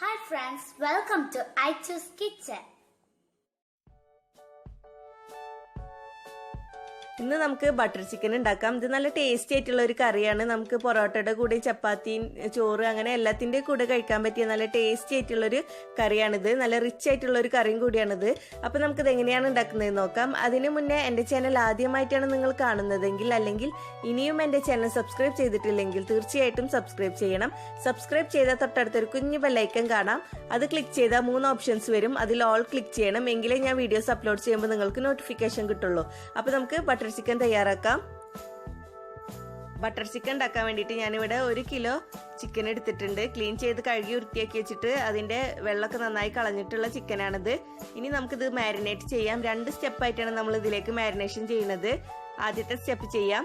Hi friends, welcome to I Choose Kitchen. ഇന്ന് നമുക്ക് butter chicken ഉണ്ടാക്കാം. ഇത് നല്ല ടേസ്റ്റി ആയിട്ടുള്ള ഒരു കറിയാണ്. നമുക്ക് പൊറോട്ടയുടെ കൂടെ ചപ്പാത്തി, ചോറ് അങ്ങനെ എല്ലാത്തിൻ്റെ കൂടെ കഴിക്കാൻ പറ്റിയ നല്ല ടേസ്റ്റി ആയിട്ടുള്ളൊരു കറിയാണിത്. നല്ല റിച്ച് ആയിട്ടുള്ളൊരു കറിയും കൂടിയാണിത്. അപ്പോൾ നമുക്കിത് എങ്ങനെയാണ് ഉണ്ടാക്കുന്നത് നോക്കാം. അതിനു മുന്നേ എൻ്റെ ചാനൽ ആദ്യമായിട്ടാണ് നിങ്ങൾ കാണുന്നതെങ്കിൽ അല്ലെങ്കിൽ ഇനിയും എൻ്റെ ചാനൽ സബ്സ്ക്രൈബ് ചെയ്തിട്ടില്ലെങ്കിൽ തീർച്ചയായിട്ടും സബ്സ്ക്രൈബ് ചെയ്യണം. സബ്സ്ക്രൈബ് ചെയ്താൽ തൊട്ടടുത്തൊരു കുഞ്ഞു ബെല്ലൈക്കൺ കാണാം. അത് ക്ലിക്ക് ചെയ്താൽ 3 ഓപ്ഷൻസ് വരും. അതിൽ ഓൾ ക്ലിക്ക് ചെയ്യണം. എങ്കിലേ ഞാൻ വീഡിയോസ് അപ്ലോഡ് ചെയ്യുമ്പോൾ നിങ്ങൾക്ക് നോട്ടിഫിക്കേഷൻ കിട്ടുള്ളൂ. അപ്പോൾ നമുക്ക് ബട്ടർ ചിക്കൻ തയ്യാറാക്കാം. ബട്ടർ ചിക്കൻ ഉണ്ടാക്കാൻ വേണ്ടിയിട്ട് ഞാനിവിടെ 1 കിലോ ചിക്കൻ എടുത്തിട്ടുണ്ട്. ക്ലീൻ ചെയ്ത് കഴുകി വൃത്തിയാക്കി വെച്ചിട്ട് അതിൻ്റെ വെള്ളമൊക്കെ നന്നായി കളഞ്ഞിട്ടുള്ള ചിക്കനാണിത്. ഇനി നമുക്കിത് മാരിനേറ്റ് ചെയ്യാം. 2 സ്റ്റെപ്പായിട്ടാണ് നമ്മൾ ഇതിലേക്ക് മാരിനേഷൻ ചെയ്യുന്നത്. ആദ്യത്തെ സ്റ്റെപ്പ് ചെയ്യാം.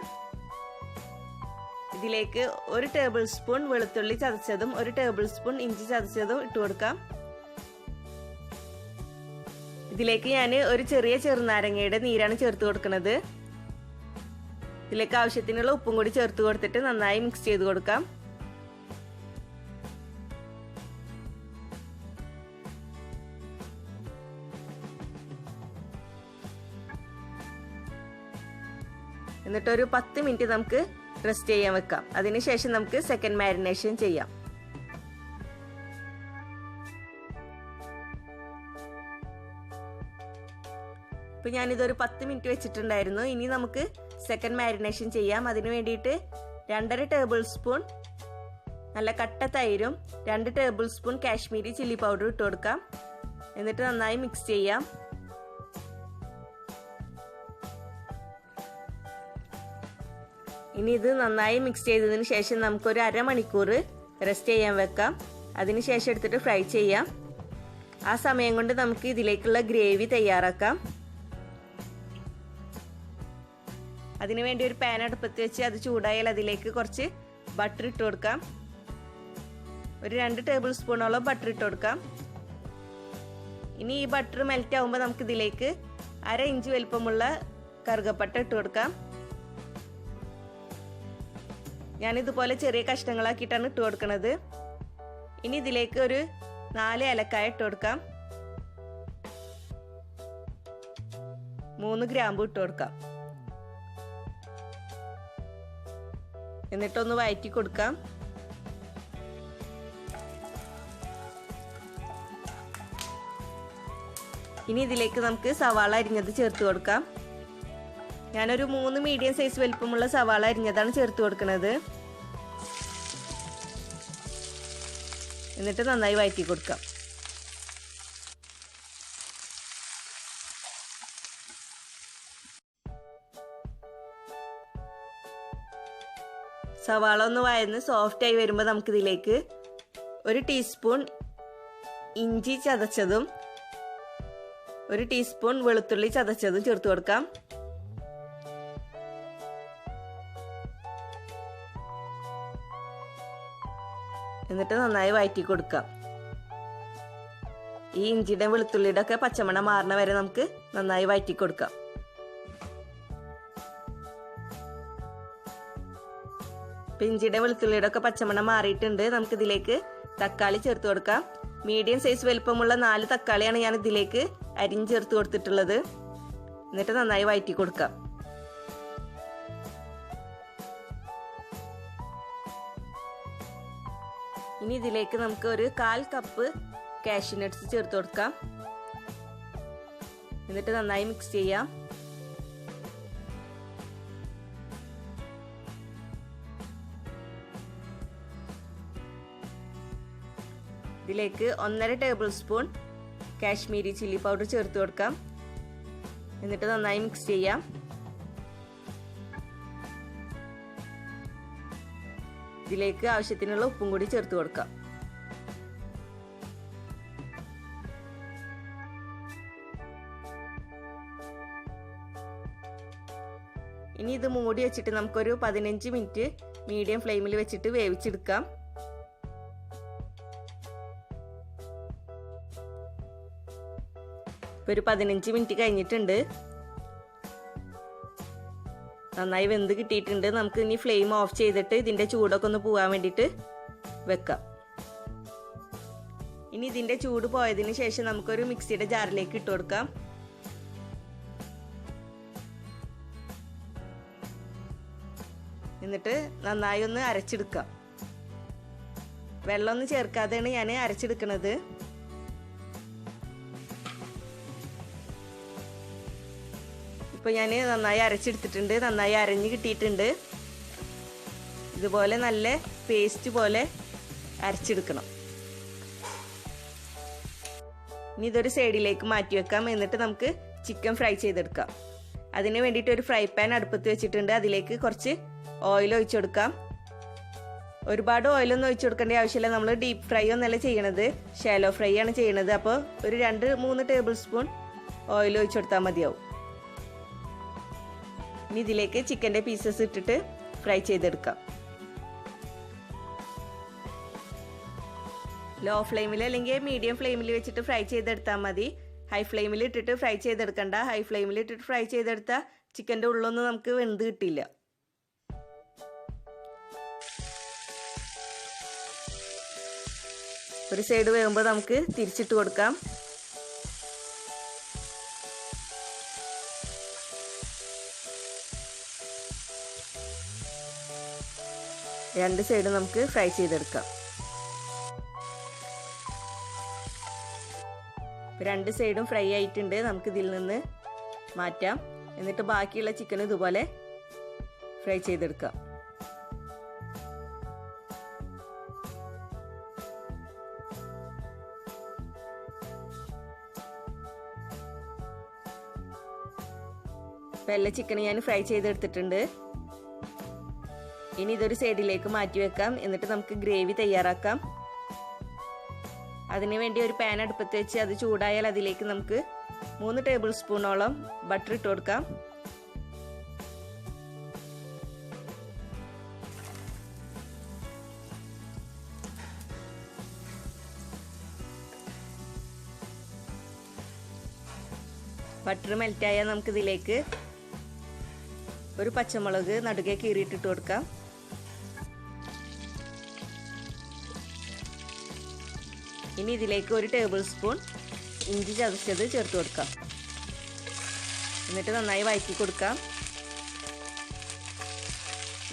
ഇതിലേക്ക് 1 ടേബിൾ സ്പൂൺ വെളുത്തുള്ളി ചതച്ചതും 1 ടേബിൾ സ്പൂൺ ഇഞ്ചി ചതച്ചതും ഇട്ട് കൊടുക്കാം. ഇതിലേക്ക് ഞാൻ ഒരു ചെറിയ ചെറുനാരങ്ങയുടെ നീരാണ് ചേർത്ത് കൊടുക്കുന്നത്. ഇതിലേക്ക് ആവശ്യത്തിനുള്ള ഉപ്പും കൂടി ചേർത്ത് കൊടുത്തിട്ട് നന്നായി മിക്സ് ചെയ്ത് കൊടുക്കാം. എന്നിട്ട് ഒരു 10 മിനിറ്റ് നമുക്ക് റെസ്റ്റ് ചെയ്യാൻ വെക്കാം. അതിനുശേഷം നമുക്ക് സെക്കൻഡ് മാരിനേഷൻ ചെയ്യാം. ഇപ്പം ഞാനിതൊരു 10 മിനിറ്റ് വെച്ചിട്ടുണ്ടായിരുന്നു. ഇനി നമുക്ക് സെക്കൻഡ് മാരിനേഷൻ ചെയ്യാം. അതിന് വേണ്ടിയിട്ട് 2.5 ടേബിൾ സ്പൂൺ നല്ല കട്ട തൈരും 2 table spoon Kashmiri chilli powder ഇട്ട് കൊടുക്കാം. എന്നിട്ട് നന്നായി മിക്സ് ചെയ്യാം. ഇനി ഇത് നന്നായി മിക്സ് ചെയ്തതിന് ശേഷം നമുക്കൊരു അരമണിക്കൂർ റെസ്റ്റ് ചെയ്യാൻ വെക്കാം. അതിന് ശേഷം എടുത്തിട്ട് ഫ്രൈ ചെയ്യാം. ആ സമയം കൊണ്ട് നമുക്ക് ഇതിലേക്കുള്ള ഗ്രേവി തയ്യാറാക്കാം. അതിനുവേണ്ടി ഒരു പാൻ അടുപ്പത്ത് വെച്ച് അത് ചൂടായാൽ അതിലേക്ക് കുറച്ച് ബട്ടർ ഇട്ട് കൊടുക്കാം. ഒരു 2 ടേബിൾ സ്പൂണോളം ബട്ടർ ഇട്ട് കൊടുക്കാം. ഇനി ഈ ബട്ടർ മെൽറ്റ് ആവുമ്പോൾ നമുക്ക് ഇതിലേക്ക് 1/2 ഇഞ്ച് വലിപ്പമുള്ള കറുകപ്പട്ട ഇട്ട് കൊടുക്കാം. ഞാനിതുപോലെ ചെറിയ കഷ്ണങ്ങളാക്കിയിട്ടാണ് ഇട്ട് കൊടുക്കുന്നത്. ഇനി ഇതിലേക്ക് ഒരു 4 ഏലക്കായ ഇട്ട് കൊടുക്കാം. 3 ഗ്രാമ്പു ഇട്ട് കൊടുക്കാം. എന്നിട്ടൊന്ന് വഴറ്റി കൊടുക്കാം. ഇനി ഇതിലേക്ക് നമുക്ക് സവാള അരിഞ്ഞത് ചേർത്ത് കൊടുക്കാം. ഞാനൊരു 3 മീഡിയം സൈസ് വലിപ്പമുള്ള സവാള അരിഞ്ഞതാണ് ചേർത്ത് കൊടുക്കുന്നത്. എന്നിട്ട് നന്നായി വഴറ്റി കൊടുക്കാം. സവാള ഒന്ന് വഴന്ന് സോഫ്റ്റായി വരുമ്പോൾ നമുക്കിതിലേക്ക് 1 ടീസ്പൂൺ ഇഞ്ചി ചതച്ചതും 1 ടീസ്പൂൺ വെളുത്തുള്ളി ചതച്ചതും ചേർത്ത് കൊടുക്കാം. എന്നിട്ട് നന്നായി വഴറ്റി കൊടുക്കാം. ഈ ഇഞ്ചിയുടെ വെളുത്തുള്ളിയുടെ ഒക്കെ പച്ചമണം മാറണ വരെ നമുക്ക് നന്നായി വഴറ്റി കൊടുക്കാം. ഇഞ്ചിയുടെ വെളുത്തുള്ളിയുടെ ഒക്കെ പച്ചമണം മാറിയിട്ടുണ്ട്. നമുക്ക് ഇതിലേക്ക് തക്കാളി ചേർത്ത് കൊടുക്കാം. മീഡിയം സൈസ് വലുപ്പമുള്ള 4 തക്കാളിയാണ് ഞാൻ ഇതിലേക്ക് അരിഞ്ഞ് ചേർത്ത് കൊടുത്തിട്ടുള്ളത്. എന്നിട്ട് നന്നായി വഴറ്റി കൊടുക്കാം. ഇനി ഇതിലേക്ക് നമുക്ക് ഒരു 1/4 കപ്പ് കാഷ്യൂ നട്ട്സ് ചേർത്ത് കൊടുക്കാം. എന്നിട്ട് നന്നായി മിക്സ് ചെയ്യാം. ഇതിലേക്ക് 1.5 table spoon Kashmiri chilli powder ചേർത്ത് കൊടുക്കാം. എന്നിട്ട് നന്നായി മിക്സ് ചെയ്യാം. ഇതിലേക്ക് ആവശ്യത്തിനുള്ള ഉപ്പും കൂടി ചേർത്ത് കൊടുക്കാം. ഇനി ഇത് മൂടി വെച്ചിട്ട് നമുക്കൊരു 15 മിനിറ്റ് മീഡിയം ഫ്ലെയിമിൽ വെച്ചിട്ട് വേവിച്ചെടുക്കാം. ഒരു 15 മിനിറ്റ് കഴിഞ്ഞിട്ടുണ്ട്. നന്നായി വെന്ത് കിട്ടിയിട്ടുണ്ട്. നമുക്ക് ഇനി ഫ്ലെയിം ഓഫ് ചെയ്തിട്ട് ഇതിൻ്റെ ചൂടൊക്കെ ഒന്ന് പോകാൻ വേണ്ടിയിട്ട് വെക്കാം. ഇനി ഇതിൻ്റെ ചൂട് പോയതിന് ശേഷം നമുക്കൊരു മിക്സിയുടെ ജാറിലേക്ക് ഇട്ട് കൊടുക്കാം. എന്നിട്ട് നന്നായി ഒന്ന് അരച്ചെടുക്കാം. വെള്ളമൊന്നും ചേർക്കാതെയാണ് ഞാൻ അരച്ചെടുക്കുന്നത്. ഇപ്പോൾ ഞാൻ നന്നായി അരച്ചെടുത്തിട്ടുണ്ട്. നന്നായി അരഞ്ഞ് കിട്ടിയിട്ടുണ്ട്. ഇതുപോലെ നല്ല പേസ്റ്റ് പോലെ അരച്ചെടുക്കണം. ഇനി ഇതൊരു സൈഡിലേക്ക് മാറ്റി വെക്കാം. എന്നിട്ട് നമുക്ക് ചിക്കൻ ഫ്രൈ ചെയ്തെടുക്കാം. അതിന് വേണ്ടിയിട്ട് ഒരു ഫ്രൈ പാൻ അടുപ്പത്ത് വെച്ചിട്ടുണ്ട്. അതിലേക്ക് കുറച്ച് ഓയിൽ ഒഴിച്ചു കൊടുക്കാം. ഒരുപാട് ഓയിലൊന്നും ഒഴിച്ചു കൊടുക്കേണ്ട ആവശ്യമില്ല. നമ്മൾ ഡീപ്പ് ഫ്രൈ ഒന്നല്ല ചെയ്യണത്, ഷാലോ ഫ്രൈ ആണ് ചെയ്യണത്. അപ്പോൾ ഒരു 2-3 ടേബിൾ സ്പൂൺ ഓയിൽ ഒഴിച്ചു കൊടുത്താൽ മതിയാവും. ഇനി ഇതിലേക്ക് ചിക്കൻ്റെ പീസസ് ഇട്ടിട്ട് ഫ്രൈ ചെയ്തെടുക്കാം. ലോ ഫ്ലെയിമിൽ അല്ലെങ്കിൽ മീഡിയം ഫ്ലെയിമിൽ വെച്ചിട്ട് ഫ്രൈ ചെയ്തെടുത്താൽ മതി. ഹൈ ഫ്ലെയിമിൽ ഇട്ടിട്ട് ഫ്രൈ ചെയ്തെടുക്കണ്ട. ഹൈ ഫ്ലെയിമിൽ ഇട്ടിട്ട് ഫ്രൈ ചെയ്തെടുത്താൽ ചിക്കൻ്റെ ഉള്ളൊന്നും നമുക്ക് വെന്ത് കിട്ടില്ല. ഒരു സൈഡ് വേകുമ്പോൾ നമുക്ക് തിരിച്ചിട്ട് കൊടുക്കാം. രണ്ട് സൈഡ് നമുക്ക് ഫ്രൈ ചെയ്തെടുക്കാം. രണ്ട് സൈഡും ഫ്രൈ ആയിട്ടുണ്ട്. നമുക്ക് ഇതിൽ നിന്ന് മാറ്റാം. എന്നിട്ട് ബാക്കിയുള്ള ചിക്കൻ ഇതുപോലെ ഫ്രൈ ചെയ്തെടുക്കാം. എല്ലാ ചിക്കൻ ഞാൻ ഫ്രൈ ചെയ്തെടുത്തിട്ടുണ്ട്. ഇനി ഇതൊരു സൈഡിലേക്ക് മാറ്റി വെക്കാം. എന്നിട്ട് നമുക്ക് ഗ്രേവി തയ്യാറാക്കാം. അതിനുവേണ്ടി ഒരു പാൻ അടുപ്പത്ത് വെച്ച് അത് ചൂടായാൽ അതിലേക്ക് നമുക്ക് 3 ടേബിൾ സ്പൂണോളം ബട്ടർ ഇട്ട് കൊടുക്കാം. ബട്ടർ മെൽറ്റായാൽ നമുക്കിതിലേക്ക് ഒരു പച്ചമുളക് നടുകെ കീറിയിട്ടിട്ട് കൊടുക്കാം. ഇനി ഇതിലേക്ക് 1 ടേബിൾ സ്പൂൺ ഇഞ്ചി ചതച്ചത് ചേർത്ത് കൊടുക്കാം. എന്നിട്ട് നന്നായി വഴറ്റി കൊടുക്കാം.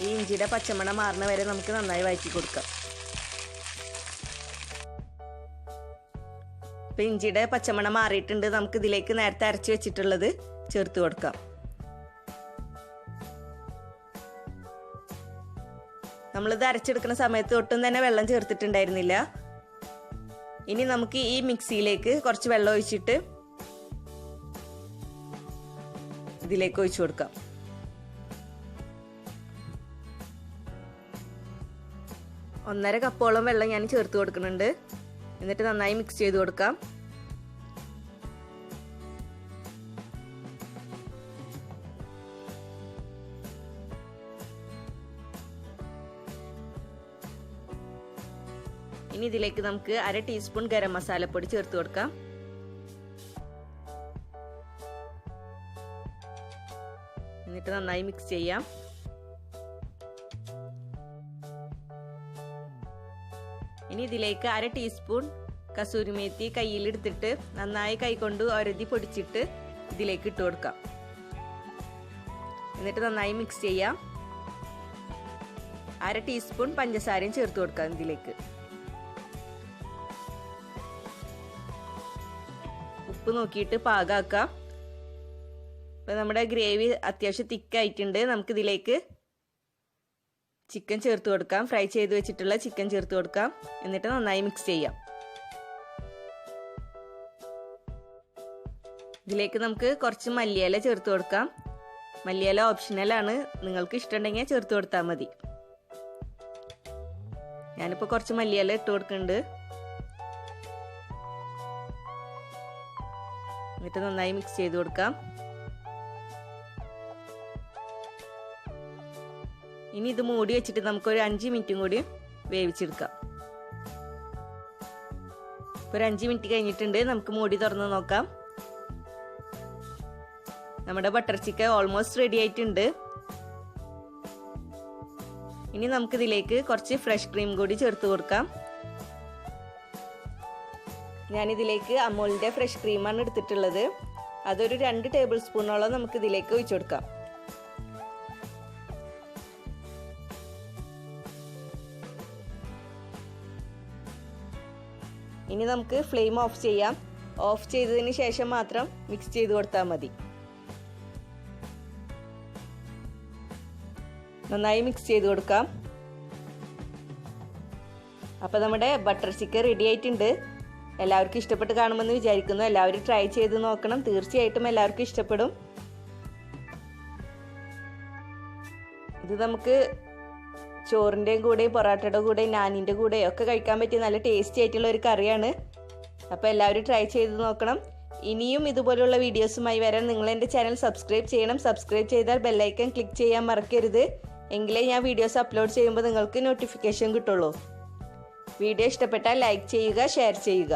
ഈ ഇഞ്ചിയുടെ പച്ചമണം മാറുന്ന വരെ നമുക്ക് നന്നായി വഴറ്റി കൊടുക്കാം. ഇപ്പം ഇഞ്ചിയുടെ പച്ചമണം മാറിയിട്ടുണ്ട്. നമുക്ക് ഇതിലേക്ക് നേരത്തെ അരച്ച് വെച്ചിട്ടുള്ളത് ചേർത്ത് കൊടുക്കാം. നമ്മളിത് അരച്ചെടുക്കുന്ന സമയത്ത് ഒട്ടും തന്നെ വെള്ളം ചേർത്തിട്ടുണ്ടായിരുന്നില്ല. ഇനി നമുക്ക് ഈ മിക്സിയിലേക്ക് കുറച്ച് വെള്ളം ഒഴിച്ചിട്ട് ഇതിലേക്ക് ഒഴിച്ചു കൊടുക്കാം. ഒന്നര കപ്പോളം വെള്ളം ഞാൻ ചേർത്ത് കൊടുക്കുന്നുണ്ട്. എന്നിട്ട് നന്നായി മിക്സ് ചെയ്ത് കൊടുക്കാം. ഇനി ഇതിലേക്ക് നമുക്ക് 1/2 ടീസ്പൂൺ ഗരം മസാലപ്പൊടി ചേർത്ത് കൊടുക്കാം. എന്നിട്ട് നന്നായി മിക്സ് ചെയ്യാം. ഇനി ഇതിലേക്ക് 1/2 ടീസ്പൂൺ കസൂരി മേത്തി കയ്യിലെടുത്തിട്ട് നന്നായി കൈകൊണ്ട് ഒരതി പൊടിച്ചിട്ട് ഇതിലേക്ക് ഇട്ട് കൊടുക്കാം. എന്നിട്ട് നന്നായി മിക്സ് ചെയ്യാം. 1/2 ടീസ്പൂൺ പഞ്ചസാരയും ചേർത്ത് കൊടുക്കാം ഇതിലേക്ക്. ഉപ്പ് നോക്കിയിട്ട് പാകാക്കാം. ഇപ്പം നമ്മുടെ ഗ്രേവി അത്യാവശ്യം തിക്കായിട്ടുണ്ട്. നമുക്കിതിലേക്ക് ചിക്കൻ ചേർത്ത് കൊടുക്കാം. ഫ്രൈ ചെയ്ത് വെച്ചിട്ടുള്ള ചിക്കൻ ചേർത്ത് കൊടുക്കാം. എന്നിട്ട് നന്നായി മിക്സ് ചെയ്യാം. ഇതിലേക്ക് നമുക്ക് കുറച്ച് മല്ലിയില ചേർത്ത് കൊടുക്കാം. മല്ലിയില ഓപ്ഷണലാണ്. നിങ്ങൾക്ക് ഇഷ്ടമുണ്ടെങ്കിൽ ചേർത്ത് കൊടുത്താൽ മതി. ഞാനിപ്പോൾ കുറച്ച് മല്ലിയില ഇട്ട് കൊടുക്കുന്നുണ്ട്. എന്നിട്ട് നന്നായി മിക്സ് ചെയ്ത് കൊടുക്കാം. ഇനി ഇത് മൂടി വെച്ചിട്ട് നമുക്കൊരു 5 മിനിറ്റും കൂടി വേവിച്ചെടുക്കാം. ഇപ്പോൾ ഒരു 5 മിനിറ്റ് കഴിഞ്ഞിട്ടുണ്ട്. നമുക്ക് മൂടി തുറന്ന് നോക്കാം. നമ്മുടെ ബട്ടർ ചിക്കൻ ഓൾമോസ്റ്റ് റെഡി ആയിട്ടുണ്ട്. ഇനി നമുക്കിതിലേക്ക് കുറച്ച് ഫ്രഷ് ക്രീം കൂടി ചേർത്ത് കൊടുക്കാം. ഞാനിതിലേക്ക് അമൂലിൻ്റെ ഫ്രഷ് ക്രീമാണ് എടുത്തിട്ടുള്ളത്. അതൊരു 2 ടേബിൾ സ്പൂണോളം നമുക്ക് ഇതിലേക്ക് ഒഴിച്ചു കൊടുക്കാം. ഇനി നമുക്ക് ഫ്ലെയിം ഓഫ് ചെയ്യാം. ഓഫ് ചെയ്തതിന് ശേഷം മാത്രം മിക്സ് ചെയ്ത് കൊടുത്താൽ മതി. നന്നായി മിക്സ് ചെയ്ത് കൊടുക്കാം. അപ്പോൾ നമ്മുടെ ബട്ടർ ചിക്കൻ റെഡി ആയിട്ടുണ്ട്. എല്ലാവർക്കും ഇഷ്ടപ്പെട്ട് കാണുമെന്ന് വിചാരിക്കുന്നു. എല്ലാവരും ട്രൈ ചെയ്ത് നോക്കണം. തീർച്ചയായിട്ടും എല്ലാവർക്കും ഇഷ്ടപ്പെടും. ഇത് നമുക്ക് ചോറിൻ്റെയും കൂടെയും പൊറോട്ടയുടെ കൂടെയും നാനിൻ്റെ കൂടെയും ഒക്കെ കഴിക്കാൻ പറ്റിയ നല്ല ടേസ്റ്റി ആയിട്ടുള്ള ഒരു കറിയാണ്. അപ്പോൾ എല്ലാവരും ട്രൈ ചെയ്ത് നോക്കണം. ഇനിയും ഇതുപോലുള്ള വീഡിയോസുമായി വരാൻ നിങ്ങൾ എൻ്റെ ചാനൽ സബ്സ്ക്രൈബ് ചെയ്യണം. സബ്സ്ക്രൈബ് ചെയ്താൽ ബെല്ലൈക്കൺ ക്ലിക്ക് ചെയ്യാൻ മറക്കരുത്. എങ്കിലേ ഞാൻ വീഡിയോസ് അപ്ലോഡ് ചെയ്യുമ്പോൾ നിങ്ങൾക്ക് നോട്ടിഫിക്കേഷൻ കിട്ടുള്ളൂ. വീഡിയോ ഇഷ്ടപ്പെട്ടാൽ ലൈക്ക് ചെയ്യുക, ഷെയർ ചെയ്യുക.